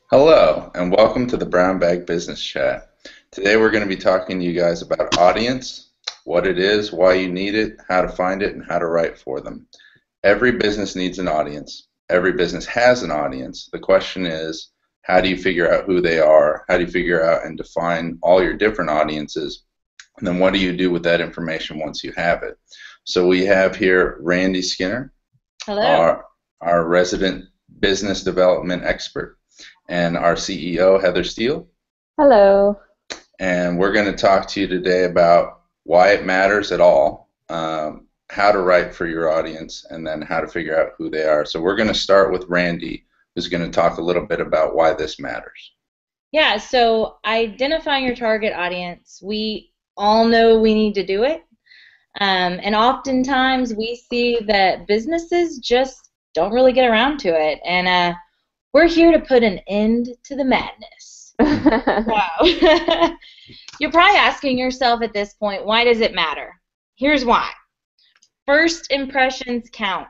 Hello, and welcome to the Brown Bag Business Chat. Today we're going to be talking to you guys about audience, what it is, why you need it, how to find it, and how to write for them. Every business needs an audience. Every business has an audience. The question is, how do you figure out who they are? How do you figure out and define all your different audiences? And then what do you do with that information once you have it? So we have here Randy Skinner, Hello. our resident business development expert, and our CEO, Heather Steele. Hello. And we're going to talk to you today about why it matters at all, how to write for your audience, and then how to figure out who they are. So we're going to start with Randy, who's going to talk a little bit about why this matters. Yeah, so identifying your target audience, we all know we need to do it. And oftentimes we see that businesses just don't really get around to it. And we're here to put an end to the madness. Wow. You're probably asking yourself at this point, why does it matter? Here's why. First impressions count.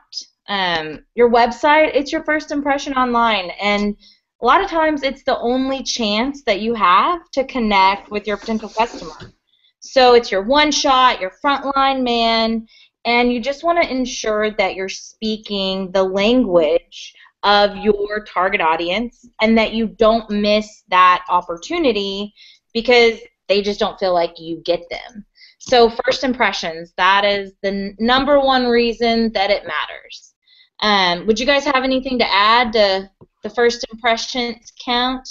Your website, it's your first impression online, and a lot of times it's the only chance that you have to connect with your potential customer. So it's your one shot, your frontline man, and you just want to ensure that you're speaking the language of your target audience and that you don't miss that opportunity because they just don't feel like you get them. So first impressions, that is the number one reason that it matters. Would you guys have anything to add to the first impressions count?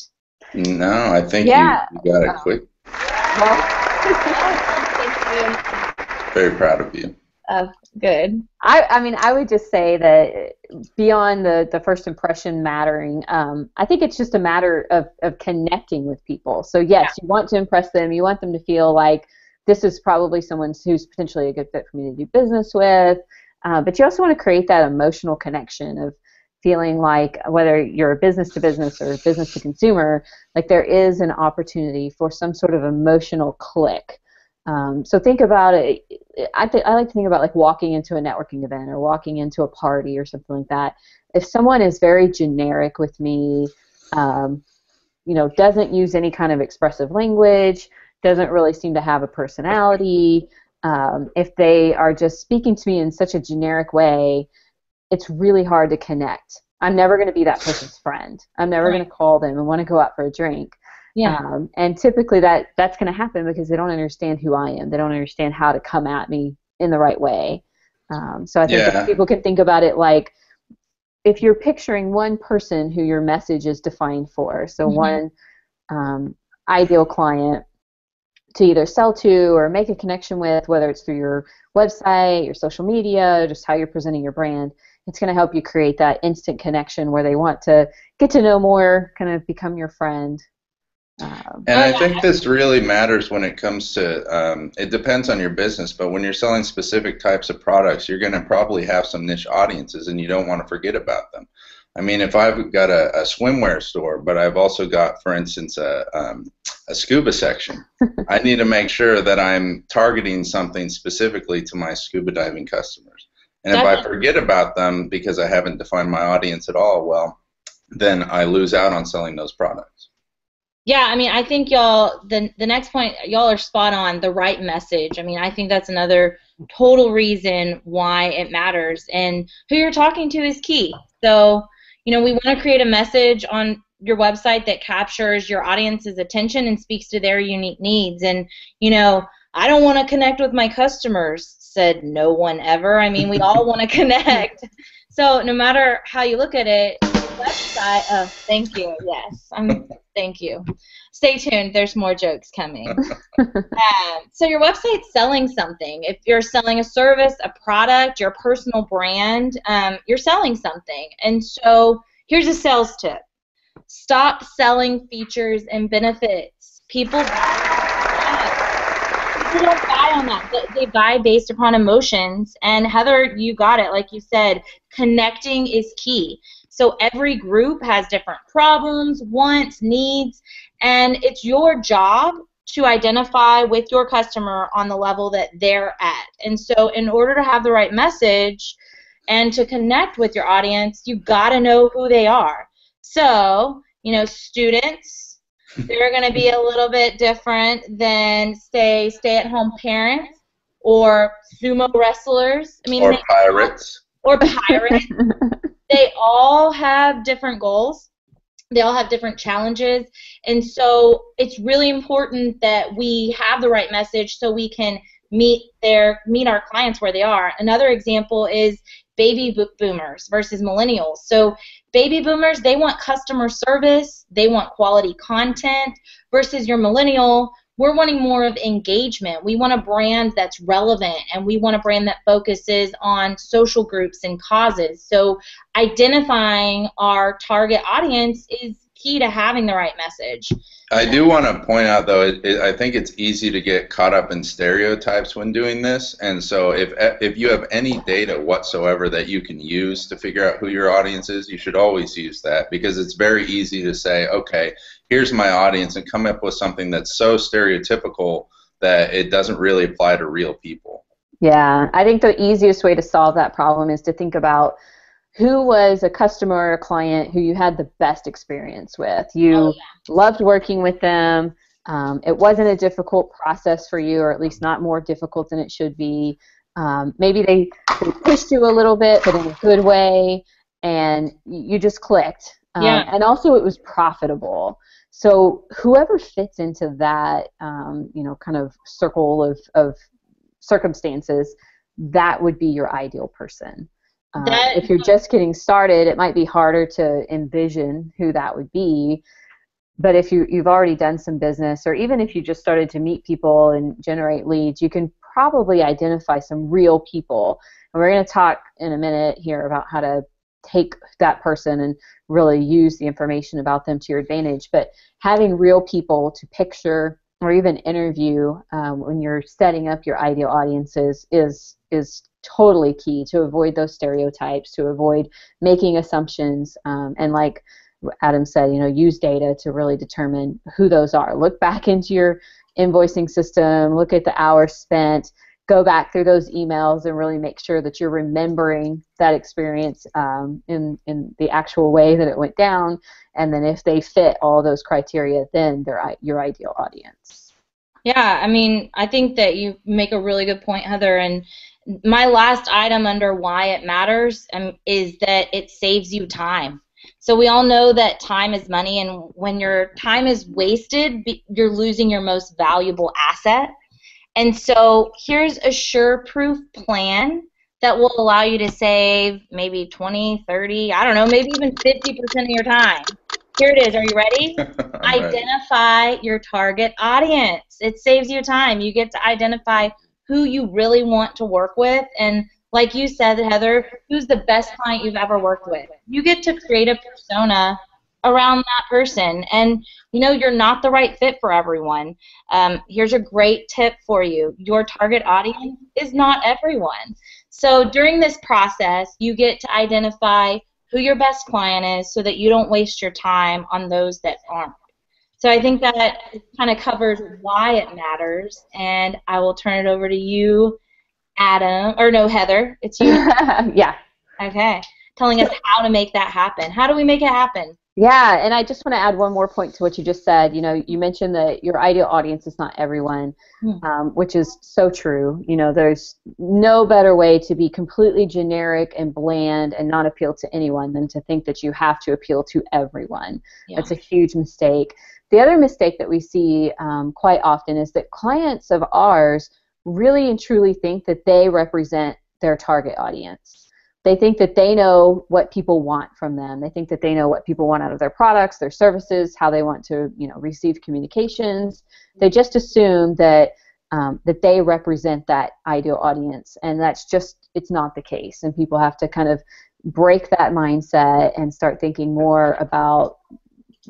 No, I think Yeah. you got it quick. Thank Very proud of you. you. Good. I mean, I would just say that beyond the first impression mattering, I think it's just a matter of connecting with people. So yes, you want to impress them. You want them to feel like this is probably someone who's potentially a good fit for me to do business with. But you also want to create that emotional connection of feeling like whether you're a business to business or business to consumer, like there is an opportunity for some sort of emotional click. So think about it. I like to think about like walking into a networking event or walking into a party or something like that. If someone is very generic with me, doesn't use any kind of expressive language, doesn't really seem to have a personality, if they are just speaking to me in such a generic way, it's really hard to connect. I'm never going to be that person's friend. I'm never going to call them and want to go out for a drink. Yeah. And typically that's going to happen because they don't understand who I am. They don't understand how to come at me in the right way. So I think that people can think about it like if you're picturing one person who your message is defined for, so one ideal client to either sell to or make a connection with, whether it's through your website, your social media, just how you're presenting your brand, it's going to help you create that instant connection where they want to get to know more, kind of become your friend. And I think this really matters when it comes to, it depends on your business, but when you're selling specific types of products, you're going to probably have some niche audiences and you don't want to forget about them. I mean, if I've got a swimwear store, but I've also got, for instance, a scuba section, I need to make sure that I'm targeting something specifically to my scuba diving customers. And if I forget about them because I haven't defined my audience at all, well, then I lose out on selling those products. Yeah, I mean, I think y'all, the next point, y'all are spot on, the right message. I mean, I think that's another total reason why it matters. And who you're talking to is key. So, we want to create a message on your website that captures your audience's attention and speaks to their unique needs. And, I don't want to connect with my customers, said no one ever. I mean, we all want to connect. So no matter how you look at it, website, thank you, yes, thank you. Stay tuned, there's more jokes coming. So your website's selling something. If you're selling a service, a product, your personal brand, you're selling something. And so here's a sales tip. Stop selling features and benefits. People don't buy on that. They buy based upon emotions. And Heather, you got it. Like you said, connecting is key. So every group has different problems, wants, needs, and it's your job to identify with your customer on the level that they're at. And so in order to have the right message and to connect with your audience, you got to know who they are. So, students, they're going to be a little bit different than, say, stay-at-home parents or sumo wrestlers. I mean, or pirates. Or pirates. They all have different goals. They all have different challenges. And so it's really important that we have the right message so we can meet our clients where they are. Another example is baby boomers versus millennials. So baby boomers, they want customer service, they want quality content, versus your millennial, we're wanting more of engagement. We want a brand that's relevant, and we want a brand that focuses on social groups and causes. So identifying our target audience is key to having the right message. I do want to point out, though, I think it's easy to get caught up in stereotypes when doing this, and so if you have any data whatsoever that you can use to figure out who your audience is, you should always use that, because it's very easy to say, okay, here's my audience, and come up with something that's so stereotypical that it doesn't really apply to real people. Yeah, I think the easiest way to solve that problem is to think about who was a customer or a client who you had the best experience with. You loved working with them. It wasn't a difficult process for you, or at least not more difficult than it should be. Maybe they pushed you a little bit, but in a good way, and you just clicked. And also it was profitable. So whoever fits into that, kind of circle of circumstances, that would be your ideal person. If you're just getting started, it might be harder to envision who that would be. But if you've already done some business, or even if you just started to meet people and generate leads, you can probably identify some real people. And we're going to talk in a minute here about how to take that person and really use the information about them to your advantage. But having real people to picture or even interview when you're setting up your ideal audiences is totally key to avoid those stereotypes, to avoid making assumptions, and like Adam said, use data to really determine who those are. Look back into your invoicing system, look at the hours spent, go back through those emails and really make sure that you're remembering that experience in the actual way that it went down, and then if they fit all those criteria, then they're your ideal audience. Yeah, I mean, I think that you make a really good point, Heather, and my last item under why it matters is that it saves you time. So we all know that time is money, and when your time is wasted, you're losing your most valuable asset. And so here's a sure-proof plan that will allow you to save maybe 20, 30, I don't know, maybe even 50% of your time. Here it is. Are you ready? Identify your target audience. It saves you time. You get to identify who you really want to work with, and like you said, Heather, who's the best client you've ever worked with. You get to create a persona around that person, and you're not the right fit for everyone. Here's a great tip for you. Your target audience is not everyone. So during this process, you get to identify who your best client is so that you don't waste your time on those that aren't. So I think that kind of covers why it matters, and I will turn it over to you, Adam, or no, Heather, it's you. Yeah. Okay. Telling us how to make that happen. How do we make it happen? Yeah, and I just want to add one more point to what you just said. You mentioned that your ideal audience is not everyone, which is so true. There's no better way to be completely generic and bland and not appeal to anyone than to think that you have to appeal to everyone. Yeah. That's a huge mistake. The other mistake that we see quite often is that clients of ours really and truly think that they represent their target audience. They think that they know what people want from them. They think that they know what people want out of their products, their services, how they want to, receive communications. They just assume that that they represent that ideal audience, and it's not the case. And people have to kind of break that mindset and start thinking more about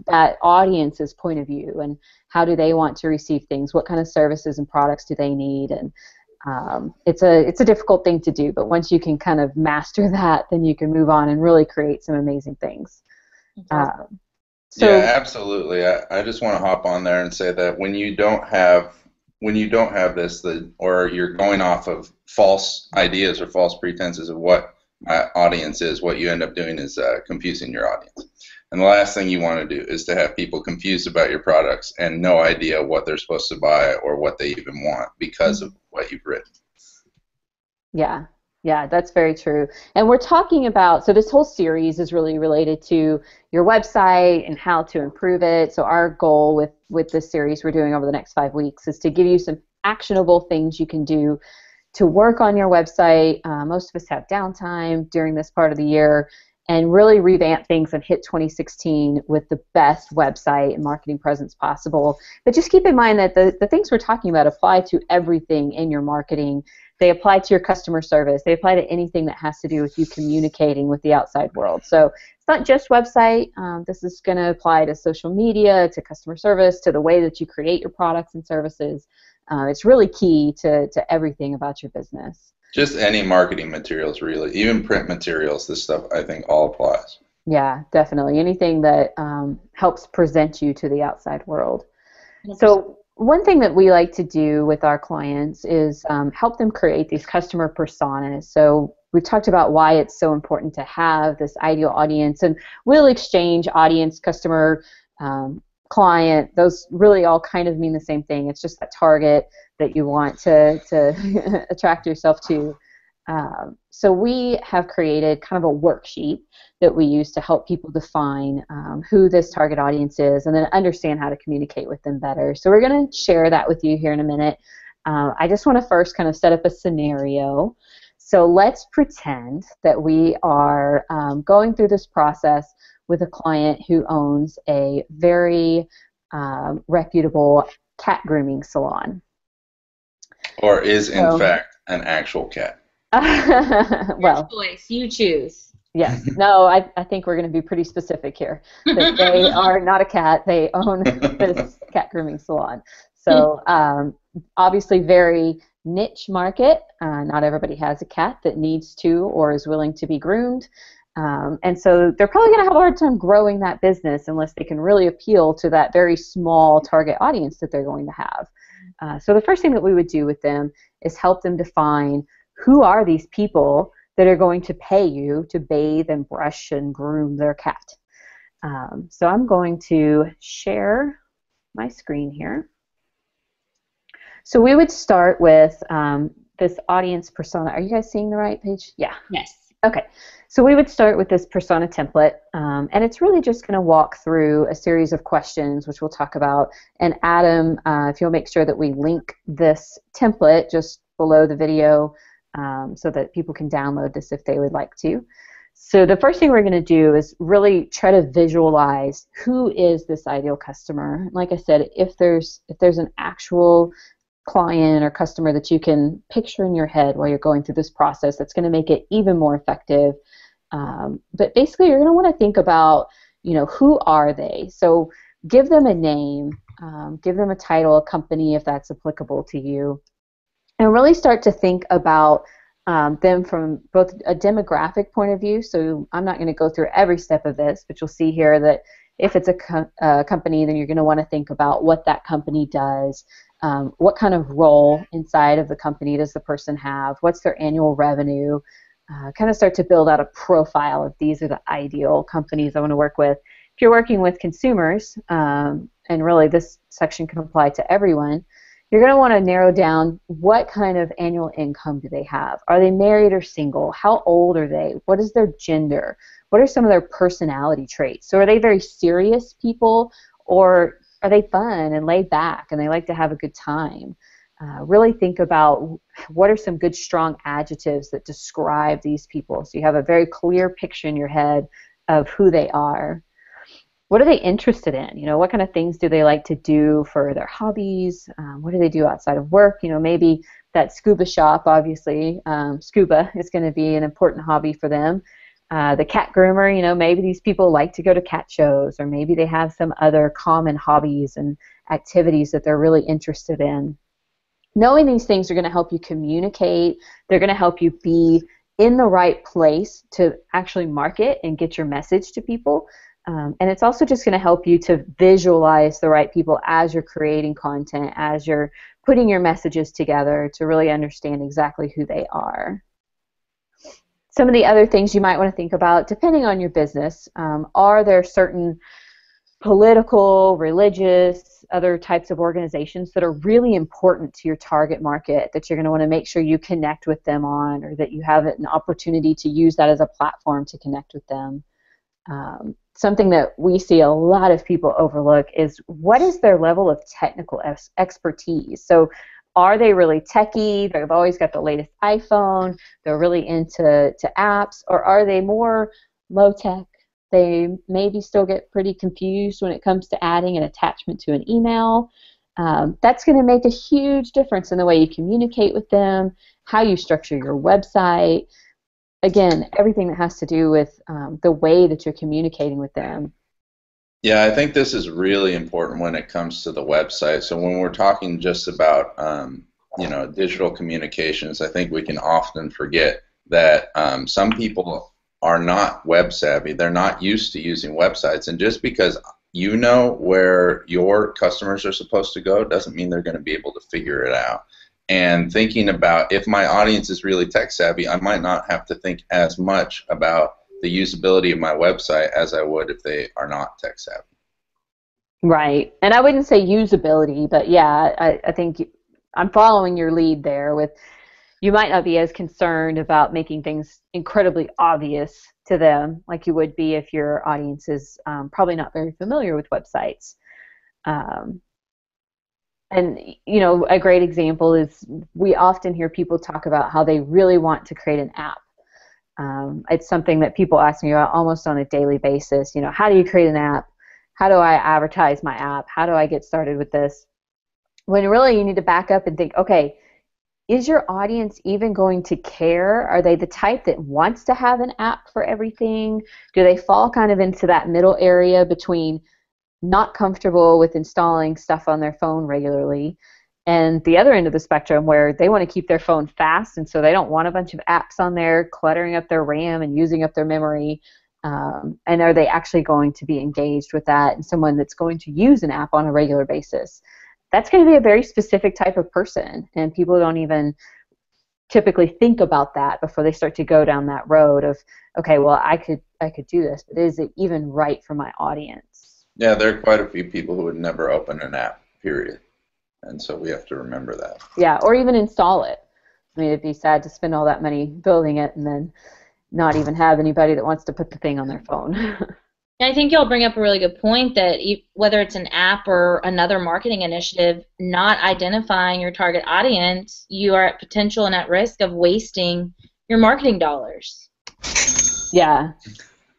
that audience's point of view and how do they want to receive things, what kind of services and products do they need, and it's a difficult thing to do, but once you can kind of master that, then you can move on and really create some amazing things. Yeah, absolutely. I just want to hop on there and say that when you don't have this, or you're going off of false ideas or false pretenses of what my audience is, what you end up doing is confusing your audience. And the last thing you want to do is to have people confused about your products and no idea what they're supposed to buy or what they even want because of what you've written. Yeah, yeah, that's very true. And we're talking about, so this whole series is really related to your website and how to improve it. So our goal with this series we're doing over the next 5 weeks is to give you some actionable things you can do to work on your website. Most of us have downtime during this part of the year, and really revamp things and hit 2016 with the best website and marketing presence possible. But just keep in mind that the things we're talking about apply to everything in your marketing. They apply to your customer service. They apply to anything that has to do with you communicating with the outside world. So it's not just website. This is going to apply to social media, to customer service, to the way that you create your products and services. It's really key to everything about your business. Just any marketing materials, really. Even print materials, this stuff, I think, all applies. Yeah, definitely. Anything that helps present you to the outside world. So one thing that we like to do with our clients is help them create these customer personas. So we talked about why it's so important to have this ideal audience, and we'll exchange audience, customer, client. Those really all kind of mean the same thing. It's just that target that you want to attract yourself to. So we have created kind of a worksheet that we use to help people define who this target audience is and then understand how to communicate with them better. So we're going to share that with you here in a minute. I just want to first kind of set up a scenario. So let's pretend that we are going through this process with a client who owns a very reputable cat grooming salon. Or is, in fact, an actual cat. Well, your choice. You choose. Yes. No, I think we're going to be pretty specific here. That they are not a cat. They own this cat grooming salon. So obviously very niche market. Not everybody has a cat that needs to or is willing to be groomed. And so they're probably going to have a hard time growing that business unless they can really appeal to that very small target audience that they're going to have. So the first thing that we would do with them is help them define who are these people that are going to pay you to bathe and brush and groom their cat. So I'm going to share my screen here. So we would start with this audience persona. Are you guys seeing the right page? Yeah. Yes. Okay. So we would start with this persona template, and it's really just going to walk through a series of questions, which we'll talk about. And Adam, if you'll make sure that we link this template just below the video so that people can download this if they would like to. So the first thing we're going to do is really try to visualize who is this ideal customer. Like I said, if there's an actual client or customer that you can picture in your head while you're going through this process, that's going to make it even more effective. But basically, you're going to want to think about, who are they? So give them a name, give them a title, a company, if that's applicable to you, and really start to think about them from both a demographic point of view. So I'm not going to go through every step of this, but you'll see here that if it's a company, then you're going to want to think about what that company does. What kind of role inside of the company does the person have? What's their annual revenue? Kind of start to build out a profile of these are the ideal companies I want to work with. If you're working with consumers, and really this section can apply to everyone, you're going to want to narrow down what kind of annual income do they have. Are they married or single? How old are they? What is their gender? What are some of their personality traits? So are they very serious people, or are they fun and laid back and they like to have a good time? Really think about what are some good strong adjectives that describe these people so you have a very clear picture in your head of who they are. What are they interested in? What kind of things do they like to do for their hobbies? What do they do outside of work? Maybe that scuba shop, obviously, scuba is going to be an important hobby for them. The cat groomer, maybe these people like to go to cat shows, or maybe they have some other common hobbies and activities that they're really interested in. Knowing these things are going to help you communicate. They're going to help you be in the right place to actually market and get your message to people. And it's also just going to help you to visualize the right people as you're creating content, as you're putting your messages together to really understand exactly who they are. Some of the other things you might want to think about, depending on your business, are there certain political, religious, other types of organizations that are really important to your target market that you're going to want to make sure you connect with them on, or that you have an opportunity to use that as a platform to connect with them. Something that we see a lot of people overlook is what is their level of technical expertise. So are they really techie? They've always got the latest iPhone. They're really into apps. Or are they more low-tech? They maybe still get pretty confused when it comes to adding an attachment to an email. That's going to make a huge difference in the way you communicate with them, how you structure your website. Again, everything that has to do with the way that you're communicating with them. Yeah, I think this is really important when it comes to the website. So when we're talking just about digital communications, I think we can often forget that some people are not web savvy. They're not used to using websites, and just because you know where your customers are supposed to go doesn't mean they're going to be able to figure it out. And thinking about, if my audience is really tech savvy, I might not have to think as much about the usability of my website as I would if they are not tech savvy. Right. And I wouldn't say usability, but yeah, I think I'm following your lead there with, you might not be as concerned about making things incredibly obvious to them like you would be if your audience is probably not very familiar with websites. And, a great example is we often hear people talk about how they really want to create an app. It's something that people ask me about almost on a daily basis. How do you create an app? How do I advertise my app? How do I get started with this? When really you need to back up and think, okay, is your audience even going to care? Are they the type that wants to have an app for everything? Do they fall kind of into that middle area between not comfortable with installing stuff on their phone regularly, and the other end of the spectrum where they want to keep their phone fast, and so they don't want a bunch of apps on there cluttering up their RAM and using up their memory? And are they actually going to be engaged with that, and someone that's going to use an app on a regular basis? That's going to be a very specific type of person, and people don't even typically think about that before they start to go down that road of, okay, well, I could do this, but is it even right for my audience? Yeah, there are quite a few people who would never open an app, period. And so we have to remember that. Yeah, or even install it. I mean, it'd be sad to spend all that money building it and then not even have anybody that wants to put the thing on their phone. I think you'll bring up a really good point that whether it's an app or another marketing initiative, not identifying your target audience, you are at potential and at risk of wasting your marketing dollars. Yeah,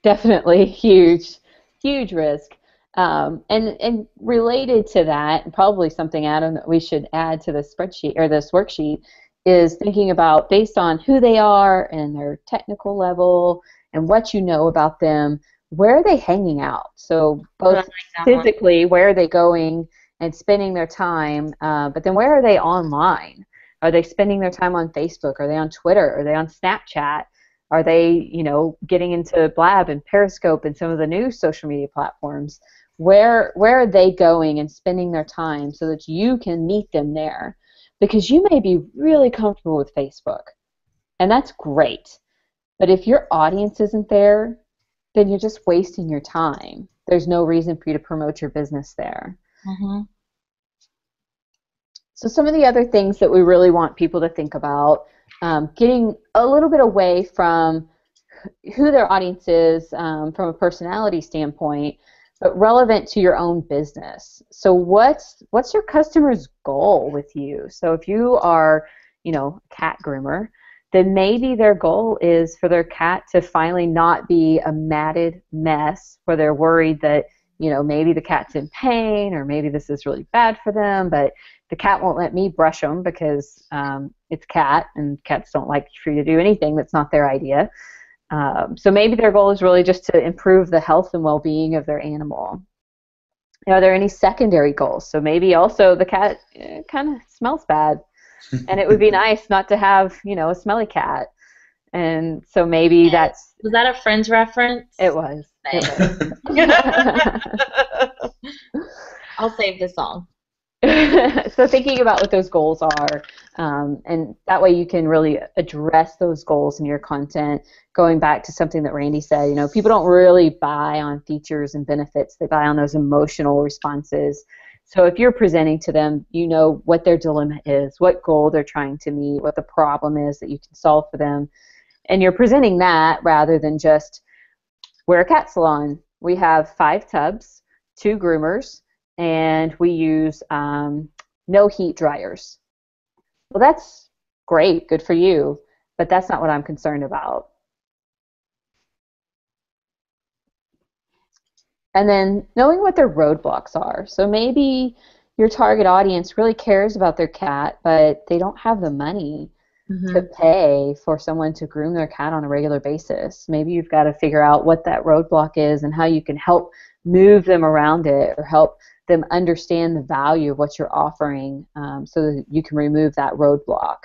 definitely huge risk. And related to that, and probably something, Adam, that we should add to the spreadsheet or this worksheet is thinking about, based on who they are and their technical level and what you know about them, where are they hanging out? So both physically, where are they going and spending their time, but then where are they online? Are they spending their time on Facebook? Are they on Twitter? Are they on Snapchat? Are they, getting into Blab and Periscope and some of the new social media platforms? Where are they going and spending their time so that you can meet them there? Because you may be really comfortable with Facebook, and that's great. But if your audience isn't there, then you're just wasting your time. There's no reason for you to promote your business there. Mm-hmm. So some of the other things that we really want people to think about, getting a little bit away from who their audience is from a personality standpoint, but relevant to your own business. So what's your customer's goal with you? So if you are, a cat groomer, then maybe their goal is for their cat to finally not be a matted mess where they're worried that, maybe the cat's in pain or maybe this is really bad for them, but the cat won't let me brush them because it's cat, and cats don't like for you to do anything that's not their idea. So maybe their goal is really just to improve the health and well-being of their animal. Are there any secondary goals? So maybe also the cat kind of smells bad, and it would be nice not to have, a smelly cat. And so maybe that's... Was that a Friends reference? It was. I'll save the song. So thinking about what those goals are, And that way you can really address those goals in your content. Going back to something that Randy said, people don't really buy on features and benefits. They buy on those emotional responses. So if you're presenting to them, you know what their dilemma is, what goal they're trying to meet, what the problem is that you can solve for them. And you're presenting that rather than just, we're a cat salon. We have 5 tubs, 2 groomers, and we use no heat dryers. Well, that's great, good for you, but that's not what I'm concerned about. And then knowing what their roadblocks are. So maybe your target audience really cares about their cat, but they don't have the money to pay for someone to groom their cat on a regular basis. Maybe you've got to figure out what that roadblock is and how you can help move them around it or help them understand the value of what you're offering, so that you can remove that roadblock.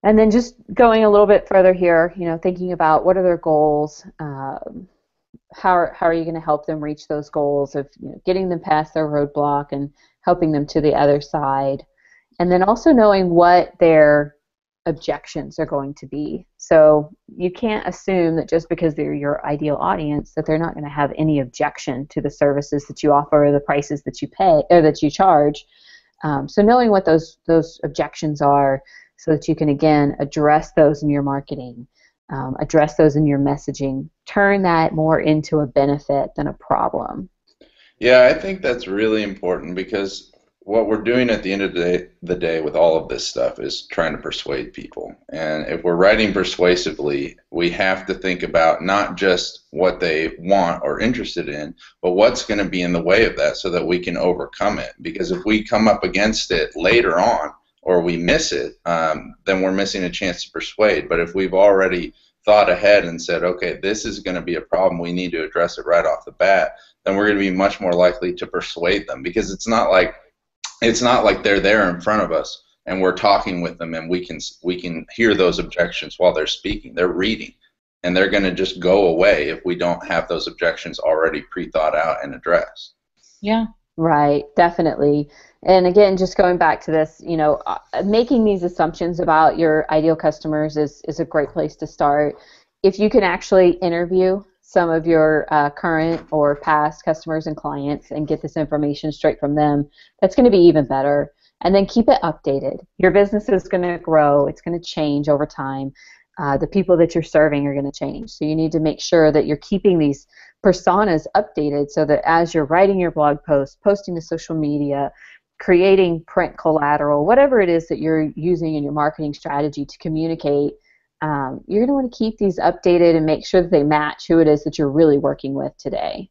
And then just going a little bit further here, thinking about what are their goals, how are you going to help them reach those goals of getting them past their roadblock and helping them to the other side. And then also knowing what their objections are going to be. So you can't assume that just because they're your ideal audience that they're not going to have any objection to the services that you offer or the prices that you pay or that you charge. So knowing what those objections are, so that you can again address those in your marketing, address those in your messaging, turn that more into a benefit than a problem. Yeah, I think that's really important because what we're doing at the end of the day with all of this stuff is trying to persuade people. And if we're writing persuasively, we have to think about not just what they want or interested in, but what's going to be in the way of that so that we can overcome it. Because if we come up against it later on or we miss it, then we're missing a chance to persuade. But if we've already thought ahead and said, okay, this is going to be a problem, we need to address it right off the bat, then we're going to be much more likely to persuade them. Because it's not like they're there in front of us and we're talking with them and we can hear those objections while they're speaking. They're reading, and they're going to just go away if we don't have those objections already pre-thought out and addressed. Yeah. Right, definitely. And again, just going back to this, making these assumptions about your ideal customers is a great place to start. If you can actually interview some of your current or past customers and clients and get this information straight from them, that's going to be even better. And then keep it updated. Your business is going to grow. It's going to change over time. The people that you're serving are going to change. So you need to make sure that you're keeping these personas updated so that as you're writing your blog post, posting to social media, creating print collateral, whatever it is that you're using in your marketing strategy to communicate, you're going to want to keep these updated and make sure that they match who it is that you're really working with today.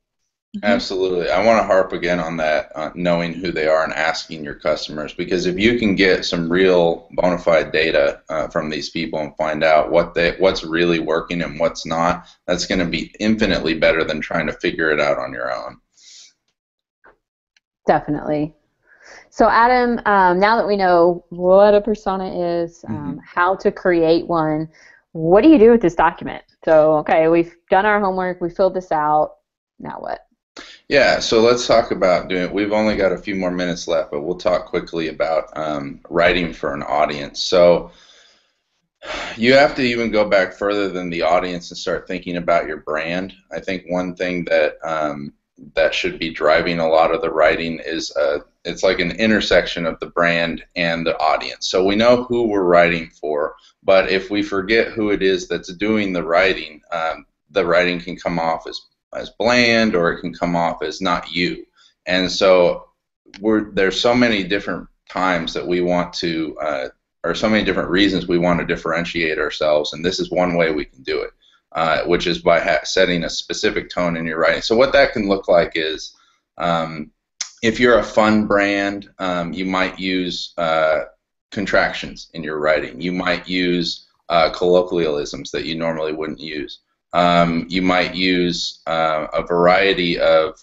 Absolutely. I want to harp again on that, knowing who they are and asking your customers, because if you can get some real bona fide data from these people and find out what's really working and what's not, that's going to be infinitely better than trying to figure it out on your own. Definitely. So Adam, now that we know what a persona is, how to create one, what do you do with this document? So, okay, we've done our homework, we filled this out, now what? Yeah, so let's talk about doing it. We've only got a few more minutes left, but we'll talk quickly about writing for an audience. So you have to even go back further than the audience and start thinking about your brand. I think one thing that that should be driving a lot of the writing is it's like an intersection of the brand and the audience. So we know who we're writing for, but if we forget who it is that's doing the writing can come off as bland, or it can come off as not you. And so there's so many different times that we want to, or so many different reasons we want to differentiate ourselves, and this is one way we can do it, which is by setting a specific tone in your writing. So what that can look like is, if you're a fun brand, you might use contractions in your writing. You might use colloquialisms that you normally wouldn't use. You might use a variety of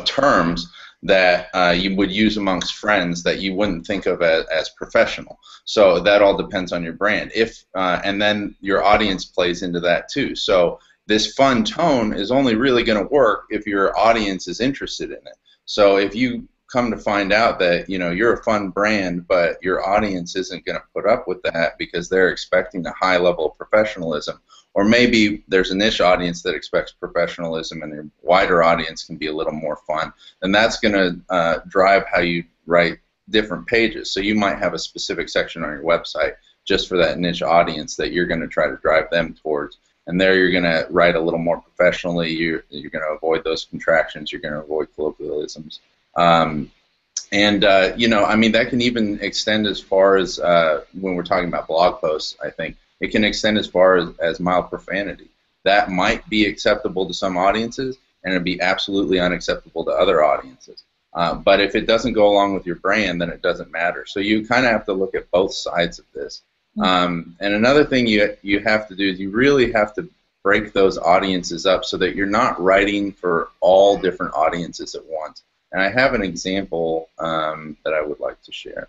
terms that you would use amongst friends that you wouldn't think of as professional. So that all depends on your brand. And then your audience plays into that too. So this fun tone is only really going to work if your audience is interested in it. So if you come to find out that, you know, you're a fun brand, but your audience isn't going to put up with that because they're expecting a high level of professionalism. Or maybe there's a niche audience that expects professionalism and a wider audience can be a little more fun. And that's going to drive how you write different pages. So you might have a specific section on your website just for that niche audience that you're going to try to drive them towards. And there you're going to write a little more professionally. You're going to avoid those contractions. You're going to avoid colloquialisms. You know, I mean, that can even extend as far as when we're talking about blog posts, I think. It can extend as far as mild profanity. That might be acceptable to some audiences, and it'd be absolutely unacceptable to other audiences. But if it doesn't go along with your brand, then it doesn't matter. So you kind of have to look at both sides of this. And another thing you have to do is you really have to break those audiences up so that you're not writing for all different audiences at once. And I have an example that I would like to share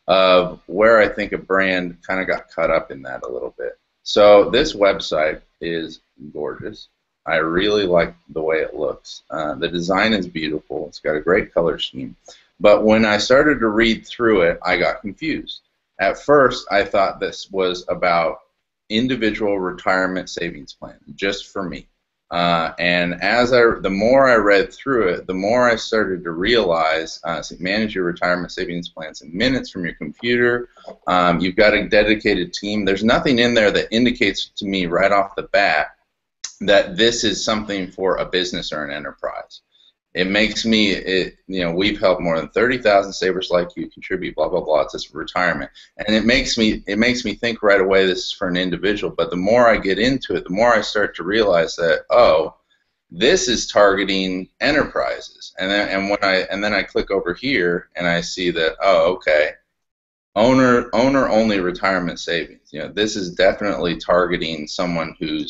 of where I think a brand kind of got caught up in that a little bit. So this website is gorgeous. I really like the way it looks. The design is beautiful. It's got a great color scheme. But when I started to read through it, I got confused. At first, I thought this was about individual retirement savings plan, just for me. And the more I read through it, the more I started to realize, manage your retirement savings plans in minutes from your computer. You've got a dedicated team. There's nothing in there that indicates to me right off the bat that this is something for a business or an enterprise. It makes me, you know, we've helped more than 30,000 savers like you contribute, blah, blah, blah, to retirement. And it makes me think right away this is for an individual. But the more I get into it, the more I start to realize that, oh, this is targeting enterprises. And then I click over here and I see that, oh, okay, owner only retirement savings. You know, this is definitely targeting someone who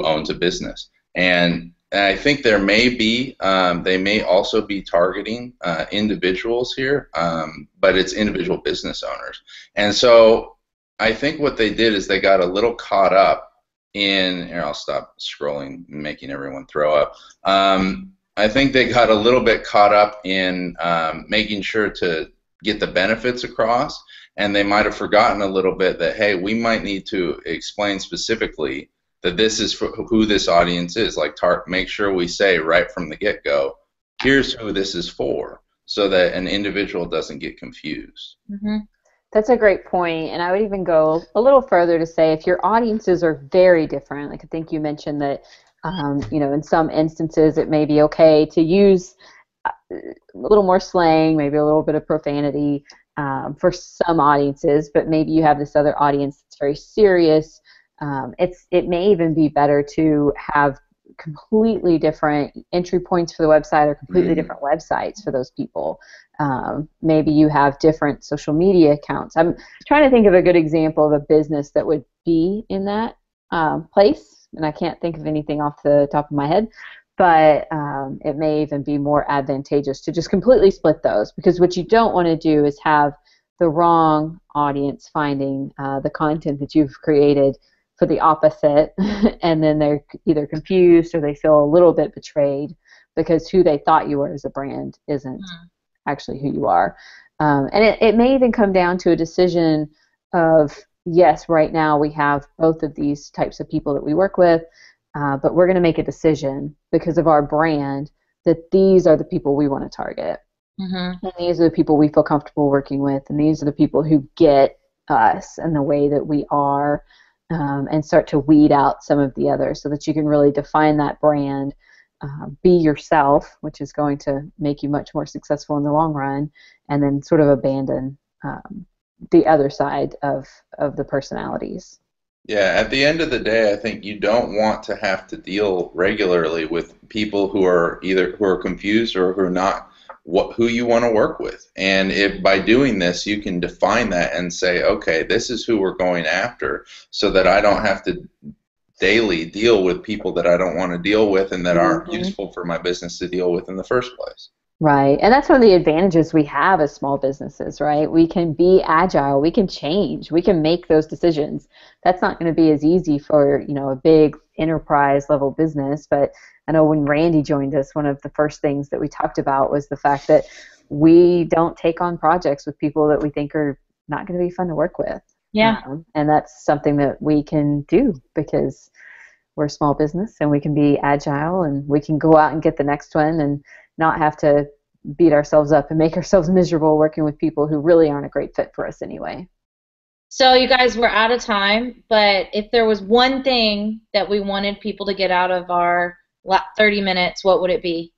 owns a business. And I think there may be, they may also be targeting individuals here, but it's individual business owners. And so I think what they did is they got a little caught up in, here I'll stop scrolling and making everyone throw up. I think they got a little bit caught up in making sure to get the benefits across, and they might have forgotten a little bit that, hey, we might need to explain specifically that this is for who this audience is. Like, make sure we say right from the get-go, here's who this is for, so that an individual doesn't get confused. Mm-hmm. That's a great point, and I would even go a little further to say if your audiences are very different, like I think you mentioned that, you know, in some instances it may be okay to use a little more slang, maybe a little bit of profanity for some audiences, but maybe you have this other audience that's very serious. It may even be better to have completely different entry points for the website or completely different websites for those people. Maybe you have different social media accounts. I'm trying to think of a good example of a business that would be in that place, and I can't think of anything off the top of my head, but it may even be more advantageous to just completely split those, because what you don't want to do is have the wrong audience finding the content that you've created for the opposite, and then they're either confused or they feel a little bit betrayed because who they thought you were as a brand isn't actually who you are. And it may even come down to a decision of, yes, right now we have both of these types of people that we work with, but we're going to make a decision because of our brand that these are the people we want to target. And these are the people we feel comfortable working with, and these are the people who get us and the way that we are, and start to weed out some of the others so that you can really define that brand, be yourself, which is going to make you much more successful in the long run, and then sort of abandon the other side of the personalities. Yeah, at the end of the day, I think you don't want to have to deal regularly with people who are confused or who are not who you want to work with. And if by doing this you can define that and say, okay, this is who we're going after, so that I don't have to daily deal with people that I don't want to deal with and that aren't useful for my business to deal with in the first place. Right, and that's one of the advantages we have as small businesses, right? We can be agile, we can change, we can make those decisions. That's not going to be as easy for, you know, a big enterprise level business, but I know when Randy joined us, one of the first things that we talked about was the fact that we don't take on projects with people that we think are not going to be fun to work with. Yeah. And that's something that we can do because we're a small business and we can be agile and we can go out and get the next one and not have to beat ourselves up and make ourselves miserable working with people who really aren't a great fit for us anyway. So you guys, we're out of time, but if there was one thing that we wanted people to get out of our 30 minutes, what would it be?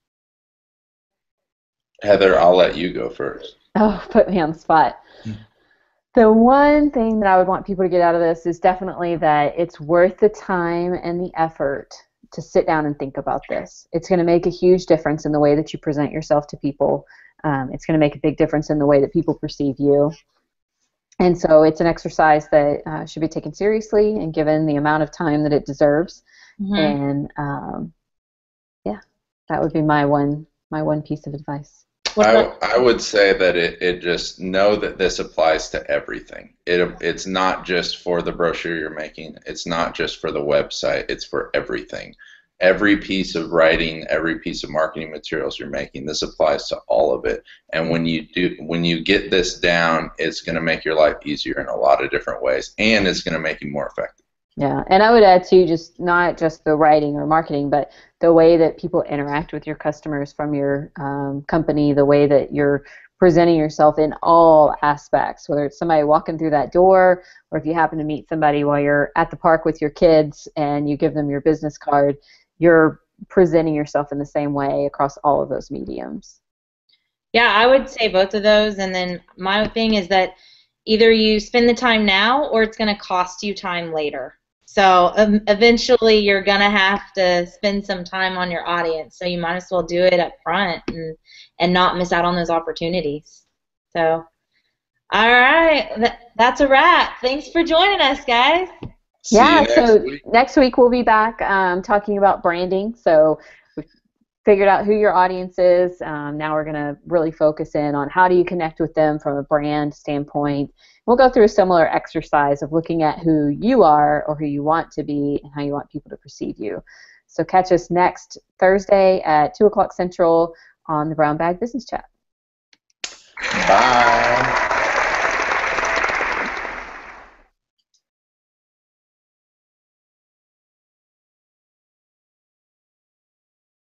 Heather, I'll let you go first. Oh, put me on the spot. The one thing that I would want people to get out of this is definitely that it's worth the time and the effort to sit down and think about this. It's going to make a huge difference in the way that you present yourself to people. It's going to make a big difference in the way that people perceive you. And so it's an exercise that should be taken seriously and given the amount of time that it deserves. And yeah, that would be my one piece of advice. I would say that it just know that this applies to everything. It's not just for the brochure you're making. It's not just for the website. It's for everything. Every piece of writing, every piece of marketing materials you're making, this applies to all of it. And when you get this down, it's going to make your life easier in a lot of different ways, and it's going to make you more effective. Yeah, and I would add too, just not just the writing or marketing, but the way that people interact with your customers from your company, the way that you're presenting yourself in all aspects, whether it's somebody walking through that door or if you happen to meet somebody while you're at the park with your kids and you give them your business card, you're presenting yourself in the same way across all of those mediums. Yeah, I would say both of those, and then my thing is that either you spend the time now or it's going to cost you time later. So eventually you're going to have to spend some time on your audience, so you might as well do it up front and not miss out on those opportunities. So, all right, that's a wrap. Thanks for joining us, guys. Next week we'll be back talking about branding. So we've figured out who your audience is. Now we're going to really focus in on how do you connect with them from a brand standpoint. We'll go through a similar exercise of looking at who you are or who you want to be and how you want people to perceive you. So catch us next Thursday at 2 o'clock Central on the Brown Bag Business Chat. Bye.